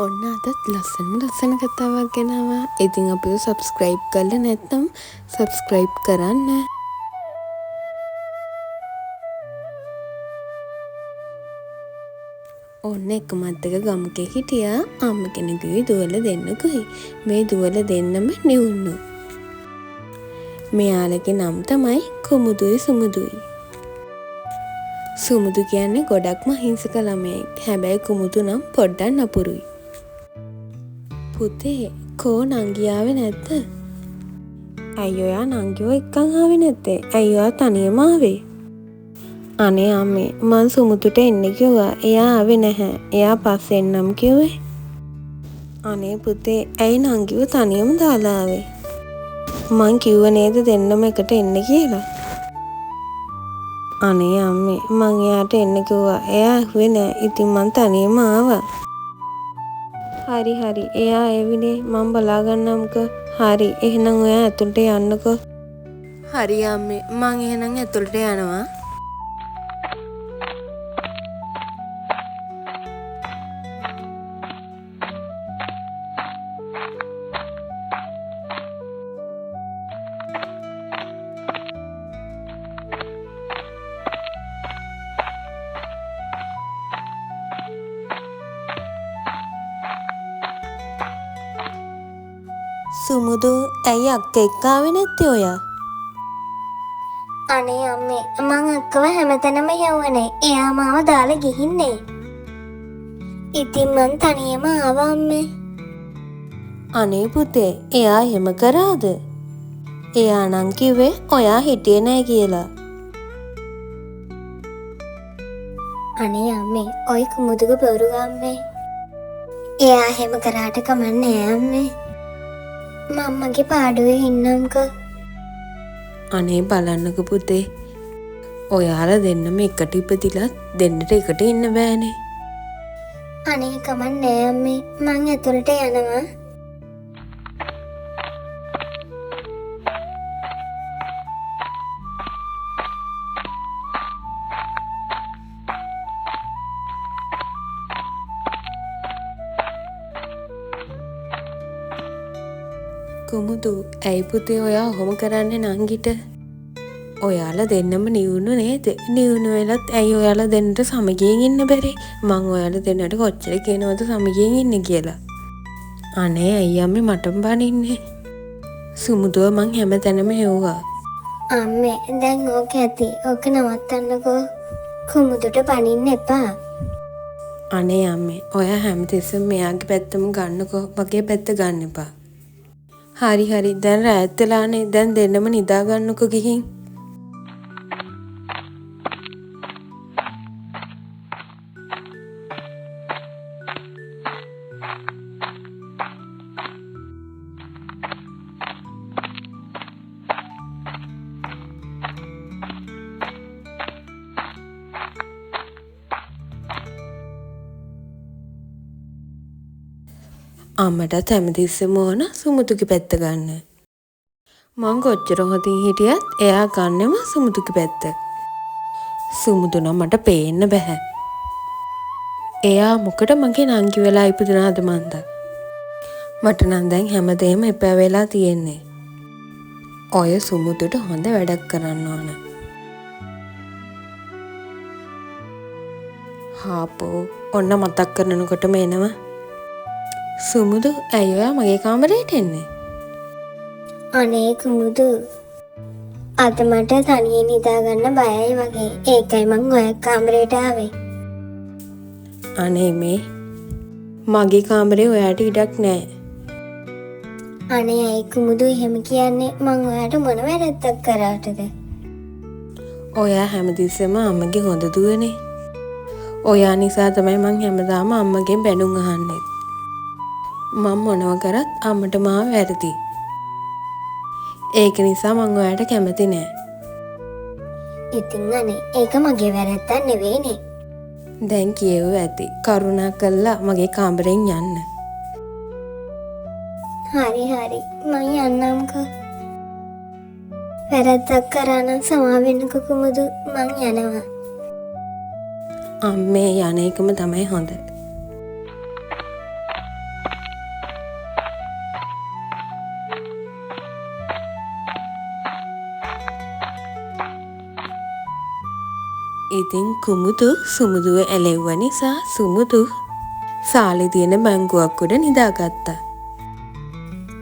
ඔන්න අදත් ලස්සන කතාවක් ගෙනවා. ඉතින් අපිව සබ්ස්ක්‍රයිබ් කරලා නැත්නම් සබ්ස්ක්‍රයිබ් කරන්න. ඔන්න එක මත්තක ගමක හිටියා අම්ම කෙනෙකුයි දුවල දෙන්නෙකුයි. මේ දුවල දෙන්නම නිවුන්නු. මෙයාලගේ නම් තමයි කුමුදුයි සුමුදුයි. සුමුදු කියන්නේ ගොඩක්ම අහිංසක ළමයෙක්. හැබැයි කුමුදු නම් පොඩ්ඩක් නපුරුයි. පුතේ කෝ නංගි ආවේ නැද්ද? ඇයි ඔයා නංගිව එක්කන් ආවේ නැත්තේ? ඇයි ඔයා තනියම ආවේ? අනේ අම්මේ මං සුමුදුට එන්න කිව්වා. එයා ආවේ නැහැ. එයා පස්සේ එන්නම් කිව්වේ. අනේ පුතේ ඇයි නංගිව තනියම දාලා ආවේ? මං කිව්ව නේද දෙන්නම එකට එන්න කියලා? අනේ අම්මේ මං එයාට එන්න කිව්වා. එයා ඇහුවේ නෑ. ඉතින් මං තනියම ආවා. හරි එයා එවිනේ මම බලාගන්නම්කෝ. හරි එහෙනම් ඔයා ඇතුළට යන්නකෝ. හරි අම්මේ මං එහෙනම් ඇතුළට යනවා. සුමුදු ඇයි අක්ක එක්ක ආවේ නැත්තේ ඔයා? අනේ අම්මේ මං අක්කව හැමතැනම යවුවනේ. එයා මාව දාලා ගිහින්නේ. ඉතින් මං තනියම ආවා අම්මේ. අනේ පුතේ එයා එහෙම කරාද? එයා නම් කිව්වේ ඔයා හිටියේ නෑ කියලා. අනේ අම්මේ ඔයි කුමුදුක බොරු අම්මේ. එයා එහෙම කරාට කමන්නේ අම්මේ. මම්මගේ පාඩුවේ ඉන්නම්කෝ. අනේ බලන්නක පුතේ. ඔයාලා දෙන්නම එකට ඉපදිලා දෙන්නට එකට ඉන්න බෑනේ. අනේ කමන්නේ අම්මේ. මං ඇතුළට යනවා. කුමුදු ඇයි පුතේ ඔයා ඔහොම කරන්නේ නංගිට? ඔයාලා දෙන්නම නිවුණු නේද? නිවුණු වෙලත් ඇයි ඔයාලා දෙන්නට සමගියෙන් ඉන්න බැරි? මං ඔයාලා දෙන්නට කොච්චර කියනවද සමගියෙන් ඉන්න කියලා? අනේ ඇයි අම්මේ මටම බනින්නේ? සුමුදුව මං හැමතැනම හෙව්වා. අම්මේ දැන් ඕක ඇති. ඕක නවත්තන්නකෝ. කුමුදුට බනින්න එපා. අනේ අම්මේ ඔයා හැමතිස්සෙම මෙයාගේ පැත්තම ගන්නකෝ. මගේ පැත්ත ගන්න එපා. හරි දැන් රෑත් වෙලානේ. දැන් දෙන්නම නිදා ගන්නකෝ ගිහින්. අම්මටත් හැමතිස්සෙම ඕන සුමුදුගේ පැත්ත ගන්න. මං කොච්චර හොඳින් හිටියත් එයා ගන්නෙම සුමුදුගේ පැත්ත. සුමුදු නම් මට පේන්න බෑ. එයා මොකට මගේ නංගි වෙලා ඉපදුනාද මන්ද? මට නම් දැන් හැමදේම එපා වෙලා තියෙන්නේ. ඔය සුමුදුට හොඳ වැඩක් කරන්න ඕන. හාපෝ ඔන්න මතක් කරනකොටම එනවා. සුමුදු ඇයි ඔයා මගේ කාමරයට එන්නේ? අනේ කුමුදු අද මට තනියෙන් නිදාගන්න බයයි වගේ. ඒකයි මං ඔය කාමරයට ආවේ. අනේ මේ මගේ කාමරේ ඔයාට ඉඩක් නෑ. අනේ ඇයි කුමුදු එහෙම කියන්නේ? මං ඔයාට මොන වැරද්දක් කරාටද? ඔයා හැමතිස්සෙම අම්මගේ හොඳ දුවනේ. ඔයා නිසා තමයි මං හැමදාම අම්මගෙන් බැනුම් අහන්නේ. මම මොනව කරත් අම්මට මාව වැරදි. ඒක නිසා මං ඔයාට කැමති නෑ. ඉතින් අනේ ඒක මගේ වැරද්දක් නෙවෙයිනේ. දැන් කියෙව්ව ඇති. කරුණා කරලා මගේ කාමරෙන් යන්න. හරි මං යන්නම්කෝ. වැරද්දක් කරා නම් සමා වෙන්නකෝ කුමුදු. මං යනවා. අම්මේ යන එකම තමයි හොඳ. ඉතින් කුමුදු සුමුදුව ඇලෙව්ව නිසා සුමුදු සාලේ තියෙන බැංකුවක් උඩ නිදාගත්තා.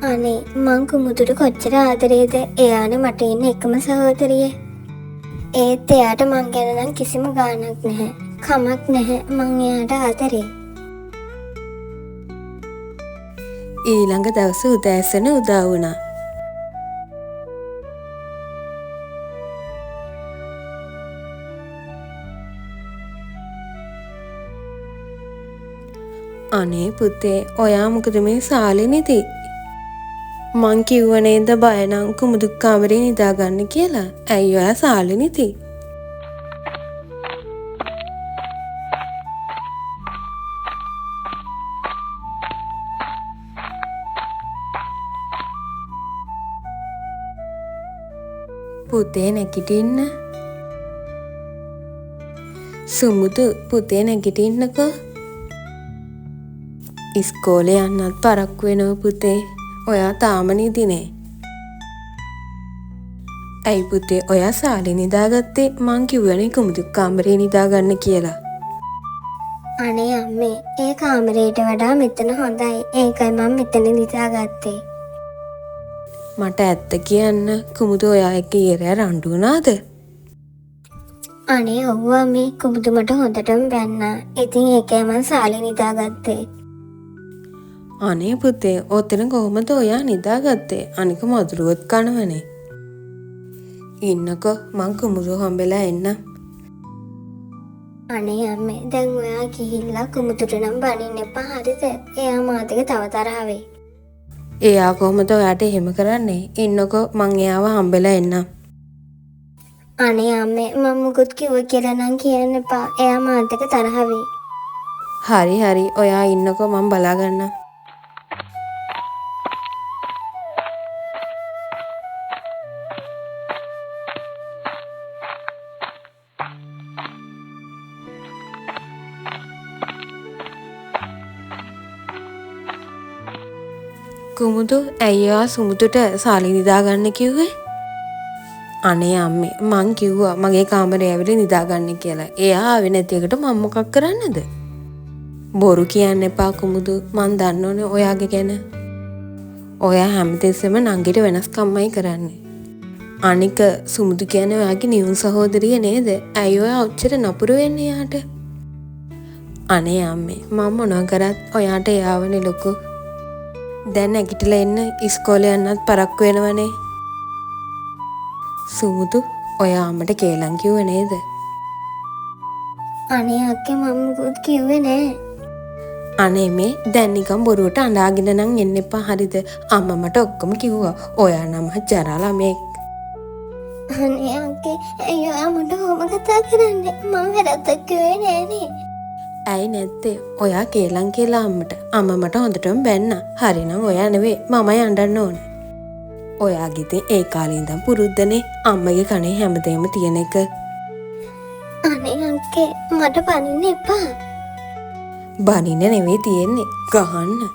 අනේ මං කුමුදුට කොච්චර ආදරේද. එයානේ මට ඉන්න එකම සහෝදරිය. ඒත් එයාට මං ගැන නම් කිසිම ගාණක් නැහැ. කමක් නැහැ මං එයාට ආදරේ. ඊළඟ දවස උදෑසන උදා වුණා. අනේ පුතේ ඔයා මොකද මේ සාලේ නිදි? මං කිව්ව නේද බය නම් කුමුදු කාමරේ නිදාගන්න කියලා. ඇයි ඔයා සාලේ නිදි? පුතේ නැගිටින්න. සුමුදු පුතේ නැගිටින්නකෝ. ඉස්කෝලේ යන්නත් පරක්කු වෙනවා පුතේ. ඔයා තාම නිදිනේ. ඇයි පුතේ ඔයා සාලේ නිදාගත්තේ? මං කිව්වනේ කුමුදු කාමරේ නිදාගන්න කියලා. අනේ අම්මේ ඒ කාමරේට වඩා මෙතන හොඳයි. ඒකයි මම මෙතන නිදාගත්තේ. මට ඇත්ත කියන්න කුමුදු ඔයා එක්ක ඊරෑ රණ්ඩු වුණාද? අනේ ඔව් අම්මේ කුමුදු මට හොඳටම බැන්නා. ඉතින් ඒකයි මං සාලේ නිදාගත්තේ. අනේ පුතේ ඔතන කොහොමද ඔයා නිදාගත්තේ? අනික මදුරුවත් කනවනේ. ඉන්නකෝ මං කුමුදු හම්බෙලා එන්න. අනේ අම්මේ දැන් ඔයා ගිහිල්ලා කුමුදුට නම් බනින්න එපා හරිද? එයා මාත් එක්ක තව තරහ වෙයි. එයා කොහොමද ඔයාට එහෙම කරන්නේ? ඉන්නකෝ මං එයාව හම්බෙලා එන්නම්. අනේ අම්මේ මම මුකුත් කිව්ව කියලා නම් කියන්න එපා. එයා මාත් එක්ක තරහ වෙයි. හරි හරි ඔයා ඉන්නකෝ මං බලාගන්නම්. කුමුදු ඇයි ඔයා සුමුදුට සාලේ නිදාගන්න කිව්වේ? අනේ අම්මේ මං කිව්වා මගේ කාමරේ ඇවිල්ලා නිදාගන්න කියලා. එයා ආවේ නැති එකට මම මොකක් කරන්නද? බොරු කියන්න එපා කුමුදු. මං දන්නෝනේ ඔයාගේ ගැන. ඔයා හැමතිස්සෙම නංගිට වෙනස්කම්මයි කරන්නේ. අනික සුමුදු කියන්නේ ඔයාගේ නියුන් සහෝදරිය නේද? ඇයි ඔයා ඔච්චර නපුරු වෙන්නේ යාට? අනේ අම්මේ මම මොනවා කරත් ඔයාට යාවනේ ලොකු. දැන් නැගිටලා එන්න ඉස්කෝලේ යන්නත් පරක්කු වෙනවනේ. සුමුදු ඔයා අම්මට කේලම් කිව්වේ නේද? අනේ අක්කේ මම මුකුත් කිව්වේ නෑ. අනේ මේ දැන් නිකන් බොරුවට අඬාගෙන නම් එන්න එපා හරිද? අම්මා මට ඔක්කොම කිව්වා. ඔයා නම් ජරා ළමෙක්. අනේ අක්කේ ඇයි ඔයා මට කොහොම කතා කරන්නේ? මම වැරද්දක් කිව්වේ නෑනේ. ඇයි නැත්තේ? ඔයා කේලම් කියලා අම්මට. අම්මා මට හොඳටම බැන්නා. හරිනම් ඔයා නෙවෙයි මමයි අඬන්න ඕනේ. ඔයාගේ ඉතින් ඒ කාලේ ඉඳන් පුරුද්දනේ අම්මගේ කනේ හැමදේම තියෙන එක. අනේ අක්කේ මට බනින්න එපා. බනින්න නෙවෙයි තියෙන්නේ ගහන්න.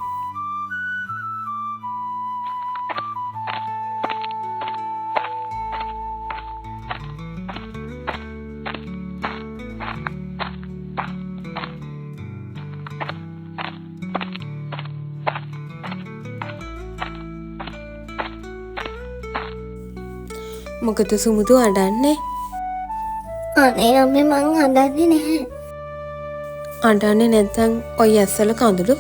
මොකද සුමුදු අඬන්නේ? අනේ අම්මේ මං අඬන්නේ නැහැ. අඬන්නේ නැත්නම් ඔය ඇස්වල කඳුළු?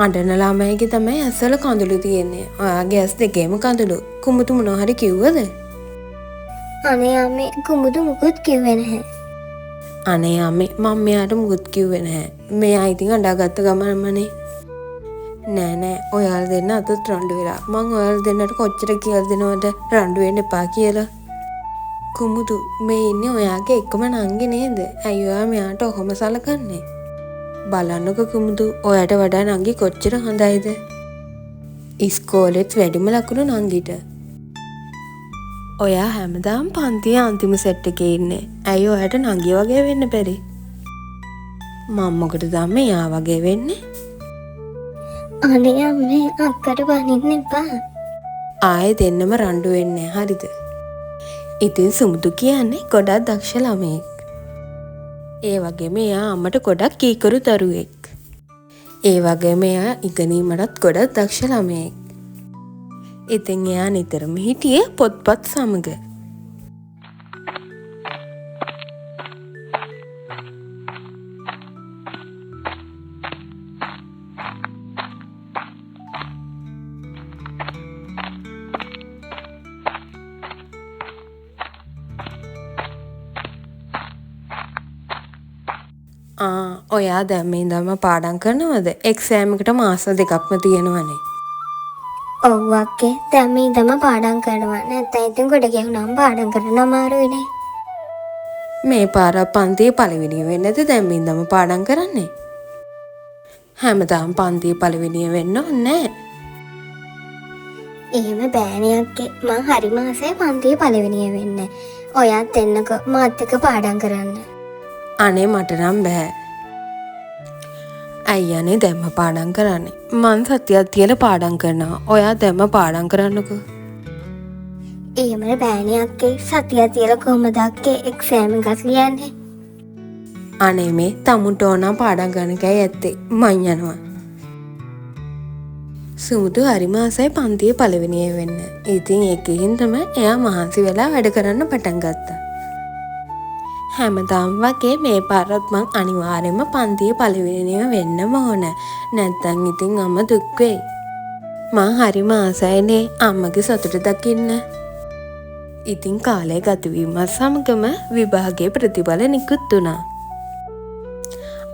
අඬන ළමයිගේ තමයි ඇස්වල කඳුළු තියෙන්නේ. ඔයාගේ ඇස් දෙකේම කඳුළු. කුමුදු මොනවා හරි කිව්වද? අනේ අම්මේ කුමුදු මුකුත් කිව්වේ නැහැ. අනේ අම්මේ මම මෙයාට මුකුත් කිව්වේ නැහැ. මෙයා ඉතින් අඬාගත්ත ගමනමනේ. නෑ නෑ ඔයාලා දෙන්න අතත් රණ්ඩු වෙලා. මං ඔයාලා දෙන්නට කොච්චර කියලා දෙනවද රණ්ඩු වෙන්න එපා කියලා. කුමුදු මේ ඉන්නේ ඔයාගේ එකම නංගි නේද? ඇයි ඔයා මෙයාට ඔහොම සලකන්නේ? බලන්නකො කුමුදු ඔයාට වඩා නංගි කොච්චර හොඳයිද? ඉස්කෝලෙත් වැඩිම ලකුණු නංගිට. ඔයා හැමදාම පන්තියේ අන්තිම සෙට් එකේ ඉන්නේ. ඇයි ඔයාට නංගි වගේ වෙන්න බැරි? මම මොකටද මෙයා වගේ වෙන්නේ? අනේ අම්මේ අක්කට බනින්න එපා. ආයේ දෙන්නම රණ්ඩු වෙන්නේ හරිද? ඉතින් සුමුදු කියන්නේ ගොඩක් දක්ෂ ළමයෙක්. ඒ වගේම එයා අම්මට ගොඩක් කීකරු දරුවෙක්. ඒ වගේම එයා ඉගෙනීමටත් ගොඩක් දක්ෂ ළමයෙක්. ඉතින් එයා නිතරම හිටියේ පොත්පත් සමග. ඔයා දැන් මේ ඉඳන්ම පාඩම් කරනවද? එක්සෑම් එකට මාස 2ක්ම තියෙනවනේ. ඔව් අක්කේ දැන් මේ ඉඳන්ම පාඩම් කරනවා. නැත්නම් ඉතින් ගොඩ ගැහුනම පාඩම් කරන්න අමාරුයිනේ. මේ පාර පන්තියේ පළවෙනිය වෙන්නද දැන් මේ ඉඳන්ම පාඩම් කරන්නේ? හැමදාම පන්තියේ පළවෙනිය වෙන්න ඕනේ නැහැ. එහෙම බෑනේ අක්කේ. මං හරි මාසයේ පන්තියේ පළවෙනිය වෙන්න. ඔයාත් එන්නකෝ මාත් එක්ක පාඩම් කරන්න. අනේ මට නම් බෑ. අයියානේ දැම්ම පාඩම් කරන්නේ. මං සතියක් තියලා පාඩම් කරනවා. ඔයා දැම්ම පාඩම් කරන්නකෝ. එහෙම බෑනේ අක්කේ. සතියක් තියලා කොහමද අක්කේ එක්සෑම් එකක් ලියන්නේ? අනේ මේ තමුන්ට ඕන පාඩම් ගන්න එකයි ඇත්තේ. මං යනවා. සුමුදු හරි මාසයි පන්තියේ පළවෙනිය වෙන්න. ඉතින් ඒකෙන් තමයි එයා මහන්සි වෙලා වැඩ කරන්න පටන් ගත්තා. හැමදාම වගේ මේ පාරත් මං අනිවාර්යයෙන්ම පන්තියේ පළවෙනිය වෙන්නම ඕන. නැත්තම් ඉතින් අම්මා දුක් වෙයි. මං හරිම ආසයිනේ අම්මගේ සතුට දකින්න. ඉතින් කාලය ගත වීමත් සමගම විභාගයේ ප්‍රතිඵල නිකුත් වුණා.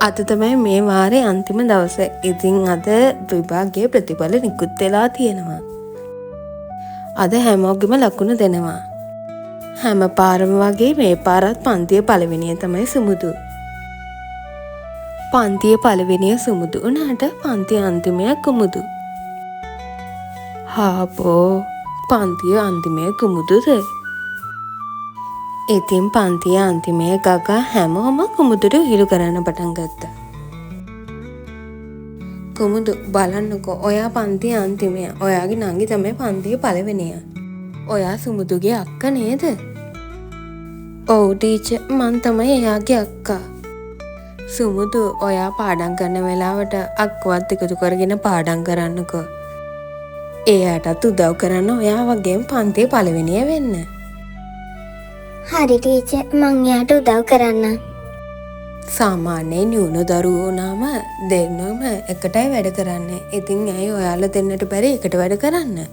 අද තමයි මේ වාරේ අන්තිම දවස. ඉතින් අද විභාගයේ ප්‍රතිඵල නිකුත් වෙලා තියෙනවා. අද හැමෝගෙම ලකුණු දෙනවා. හැම පාරම වගේ මේ පාරත් පන්තියේ පළවෙනිය තමයි සුමුදු. පන්තියේ පළවෙනිය සුමුදු වුණාට පන්තියේ අන්තිමය කුමුදු. හාපෝ පන්තියේ අන්තිමය කුමුදුද? ඉතින් පන්තියේ අන්තිමය ගගා හැමෝම කුමුදුට හිරු කරන්න පටන් ගත්තා. කුමුදු බලන්නකෝ ඔයා පන්තියේ අන්තිමය. ඔයාගේ නංගි තමයි පන්තියේ පළවෙනිය. ඔයා සුමුදුගේ අක්කා නේද? ඔව් ටීචර් මං තමයි එයාගේ අක්කා. සුමුදු ඔයා පාඩම් කරන වෙලාවට අක්කවත් එකතු කරගෙන පාඩම් කරන්නකෝ. එයාටත් උදව් කරන්න ඔයා වගේම පන්තියේ පළවෙනිය වෙන්න. හරි ටීචර් මං එයාට උදව් කරන්නම්. සාමාන්‍යයෙන් න්‍යුන දරුවෝ වුණාම දෙන්නම එකටයි වැඩ කරන්නේ. ඉතින් ඇයි ඔයාලා දෙන්නට බැරි එකට වැඩ කරන්න?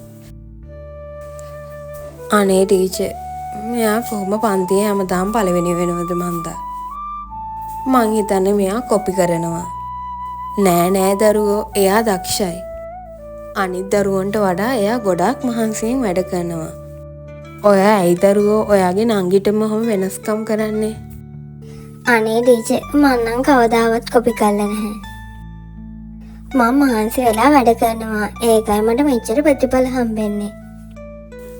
අනේ ටීචර් මෙයා කොහොම පන්තියේ හැමදාම පළවෙනි වෙනවද මන්දා? මං හිතන්නේ මෙයා කොපි කරනවා. නෑ දරුවෝ එයා දක්ෂයි. අනිත් දරුවන්ට වඩා එයා ගොඩාක් මහන්සියෙන් වැඩ කරනවා. ඔයා ඇයි දරුවෝ ඔයාගේ නංගිටම ඔහොම වෙනස්කම් කරන්නේ? අනේ ටීචර් මං නම් කවදාවත් කොපි කරලා නැහැ. මම මහන්සි වෙලා වැඩ කරනවා. ඒකයි මට මෙච්චර ප්‍රතිඵල හම්බෙන්නේ.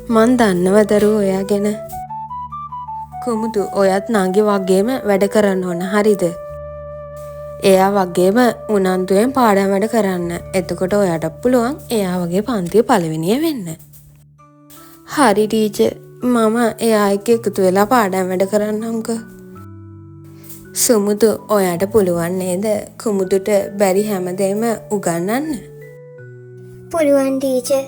මන් දන්නව දරුවෝ ඔයා ගැන. කුමුදු ඔයත් නංගි වගේම වැඩ කරන්න ඕන හරිද? එයා වගේම උනන්දුවෙන් පාඩම් වැඩ කරන්න. එතකොට ඔයාට පුළුවන් එයා වගේ පන්තියේ පළවෙනිය වෙන්න. හරි ටීචර් මම එයා එක්ක එකතු වෙලා පාඩම් වැඩ කරන්නම්කෝ. සුමුදු ඔයාට පුළුවන් නේද කුමුදුට බැරි හැමදේම උගන්වන්න? පුළුවන් ටීචර්.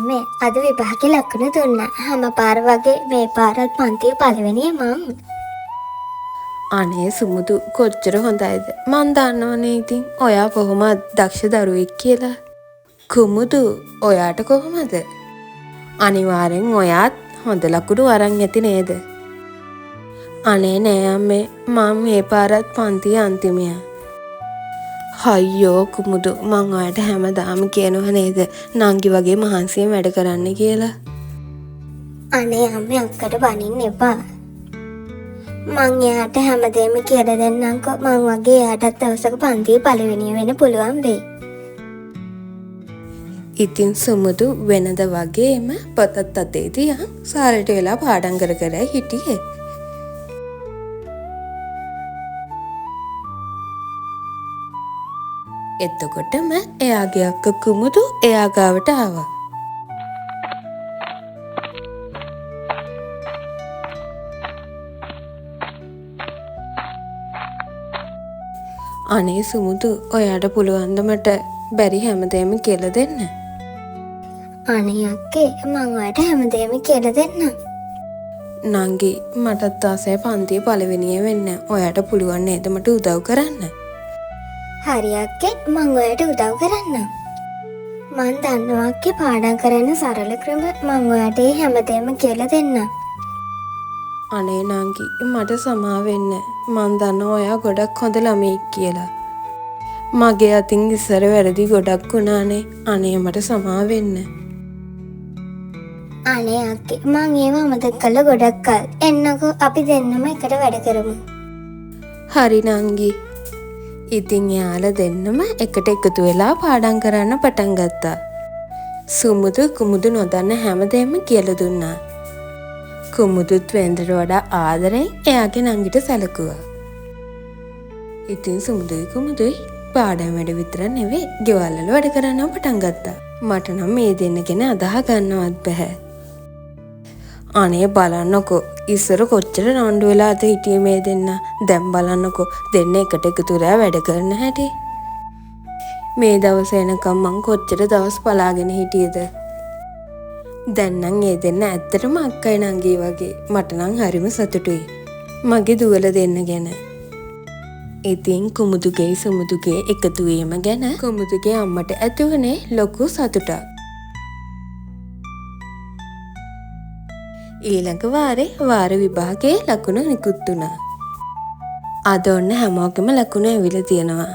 අම්මේ අද විභාගේ ලකුණු දුන්නා. හැම පාර වගේ මේ පාරත් පන්තියේ පළවෙනිය මං. අනේ සුමුදු කොච්චර හොඳයිද? මන් දන්නවනේ ඉතින් ඔයා කොහොමද දක්ෂ දරුවෙක් කියලා. කුමුදු ඔයාට කොහොමද? අනිවාර්යෙන් ඔයාත් හොඳ ලකුණු අරන් ඇති නේද? අනේ නෑ අම්මේ මම මේ පාරත් පන්තියේ අන්තිමයා. අයියෝ කුමුදු මං ඔයාට හැමදාම කියනවා නේද නංගි වගේ මහන්සියෙන් වැඩ කරන්න කියලා. අනේ අම්මේ අක්කට බනින්න එපා. මං එයාට හැමදේම කියලා දෙන්නම්කෝ. මං වගේ එයාටත් දවසක පන්තියේ පළවෙනිය වෙන්න පුළුවන් වෙයි. ඉතින් සුමුදු වෙනද වගේම පොතත් අතේ තියන් සාරට වෙලා පාඩම් කර කර හිටියේ. එතකොටම එයාගේ අක්ක කුමුදු එයා ගාවට ආවා. අනේ සුමුදු, ඔයාට පුළුවන් ද මට බැරි හැමදේම කියලා දෙන්න? අනේ අක්කේ මං ඔයාට හැමදේම කියලා දෙන්නම්. නංගි, මටත් ආසයි පන්තියේ පළවෙනිය වෙන්න. ඔයාට පුළුවන් නේද මට උදව් කරන්න? හරි අක්කේ, මං ඔයාට උදව් කරන්නම්. මං දන්නවා අක්කේ පාඩම් කරන්න සරල ක්‍රම. මං ඔයාට ඒ හැමදේම කියලා දෙන්නම්. අනේ නංගි, මට සමා වෙන්න. මං දන්නවා ඔයා ගොඩක් හොඳ ළමෙක් කියලා. මගේ අතින් ඉස්සර වැරදි ගොඩක් වුණානේ. අනේ මට සමා වෙන්න. අනේ අක්කේ මං ඒව අමතක කළා ගොඩක් කල්. එන්නකෝ අපි දෙන්නම එකට වැඩ කරමු. හරි නංගි. ඉතින් යාලා දෙන්නම එකට එකතු වෙලා පාඩම් කරන්න පටන් ගත්තා. සුමුදු කුමුදු නොදන්න හැමදේම කියලා දුන්නා. කුමුදුත් වෙන්දට වඩා ආදරෙන් එයාගේ නංගිට සැලකුවා. ඉතින් සුමුදුයි කුමුදුයි පාඩම් වැඩ විතර නෙවෙයි ගෙවල් වල වැඩ කරන්න පටන් ගත්තා. මට නම් මේ දෙන්න ගැන අදහ ගන්නවත් බැහැ. අනේ බලන්නකෝ, ඉස්සර කොච්චර රණ්ඩු වෙලාද හිටියේ මේ දෙන්න. දැන් බලන්නකෝ දෙන්න එකට එකතු වෙලා වැඩ කරන හැටි. මේ දවස් එනකම් මං කොච්චර දවස් බලාගෙන හිටියේද. දැන් නම් ඒ දෙන්න ඇත්තටම අක්කයි නංගී වගේ. මට නම් හරිම සතුටුයි මගේ දුවල දෙන්න ගැන. ඉතින් කුමුදුගේ සුමුදුගේ එකතු වීම ගැන කුමුදුගේ අම්මට ඇති වුණේ ලොකු සතුටක්. ඊළඟ වාරේ වාර විභාගයේ ලකුණු නිකුත් වුණා. අද ඔන්න හැමෝගෙම ලකුණු ඇවිල්ලා තියෙනවා.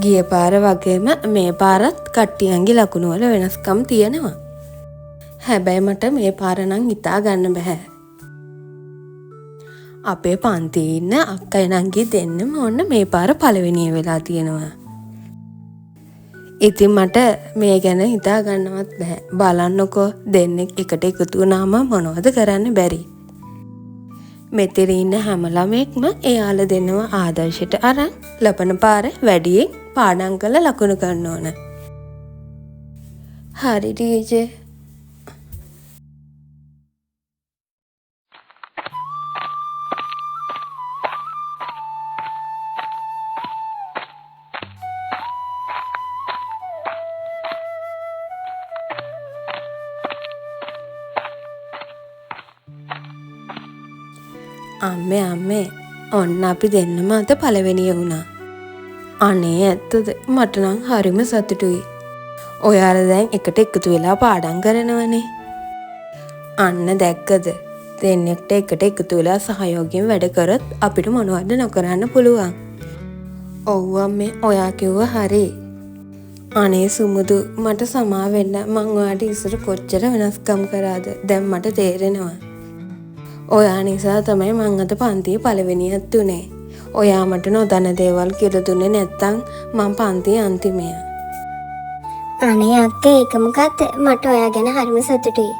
ගිය පාර වගේම මේ පාරත් කට්ටියන්ගේ ලකුණු වල වෙනස්කම් තියෙනවා. හැබැයි මට මේ පාර නම් හිතා ගන්න බෑ. අපේ පන්තියේ ඉන්න අක්කයි නංගි දෙන්නම ඔන්න මේ පාර පළවෙනිය වෙලා තියෙනවා. ඉතින් මට මේ ගැන හිතා ගන්නවත් බෑ. බලන්නකෝ දෙන්නෙක් එකට එකතු වුණාම මොනවද කරන්න බැරි. මෙතන ඉන්න හැම ළමෙක්ම එයාලා දෙන්නව ආදර්ශයට අරන් ලබන පාර වැඩියෙන් පාඩම් කරලා ලකුණු ගන්න ඕන. හරි ටීචර්. අම්මේ ඔන්න අපි දෙන්නම අද පළවෙනිය වුණා. අනේ ඇත්තද? මට නම් හරිම සතුටුයි. ඔයාලා දැන් එකට එකතු වෙලා පාඩම් කරනවනේ. අන්න දැක්කද? දෙන්නෙක්ට එකට එකතු වෙලා සහයෝගයෙන් වැඩ කරත් අපිට මොනවද නොකරන්න පුළුවන්. ඔව් අම්මේ, ඔයා කිව්වා හරි. අනේ සුමුදු, මට සමා වෙන්න. මං ඔයාට ඉස්සර කොච්චර වෙනස්කම් කරාද දැන් මට තේරෙනවා. ඔයා නිසා තමයි මං අද පන්තියේ පළවෙනියත් උනේ. ඔයා මට නොදන්න දේවල් කියලා දුන්නේ නැත්තම් මං පන්තියේ අන්තිමයා. අනේ අක්කේ ඒක මොකද්ද? මට ඔයා ගැන හරිම සතුටුයි.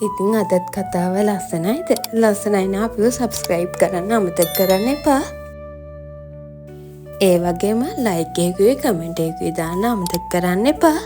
ඉතින් අදත් කතාව ලස්සනයිද? ලස්සනයි නම් අපිව සබ්ස්ක්‍රයිබ් කරන්න අමතක කරන්න එපා. ඒ වගේම ලයික් එකකුයි කමෙන්ට් එකකුයි දාන්න අමතක කරන්න එපා.